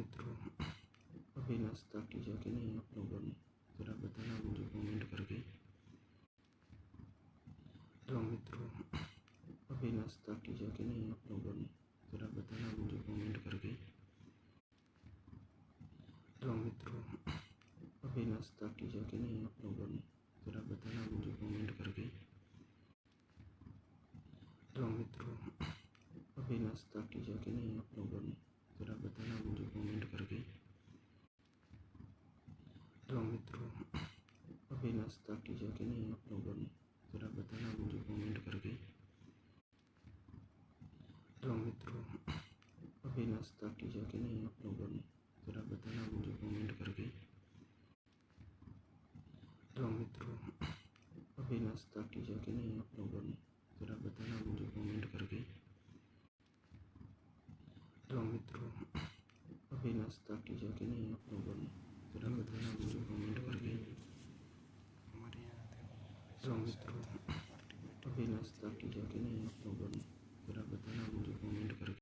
मित्रों, अभी नाश्ता किया कि नहीं आप लोगों ने? ज़रा बताना मुझे कमेंट करके। हेलो मित्रों, अभी नाश्ता किया कि नहीं आप लोगों ने? ज़रा बताना मुझे कमेंट करके। हेलो मित्रों, अभी नाश्ता किया कि नहीं आप लोगों ने? ज़रा बताना मुझे कमेंट करके। हेलो मित्रों, अभी नाश्ता किया कि नहीं आप लोगों ने? ज़रा बताना मुझे कमेंट करके। हेलो मित्रों, अभी नाश्ता किया कि नहीं आप लोगों ने? ज़रा बताना मुझे कमेंट करके। हेलो मित्रों, अभी नाश्ता किया कि नहीं आप लोगों ने? ज़रा बताना मुझे कमेंट करके। हेलो मित्रों, अभी नाश्ता किया कि नहीं आप लोगों ने? ज़रा बताना मुझे कमेंट करके। हेलो मित्रों, अभी नाश्ता किया कि नहीं आप लोगों ने? ज़रा बताना मुझे कमेंट करके। हेलो मित्रों, अभी नाश्ता किया कि नहीं आप लोगों ने? ज़रा बताना मुझे कमेंट करके।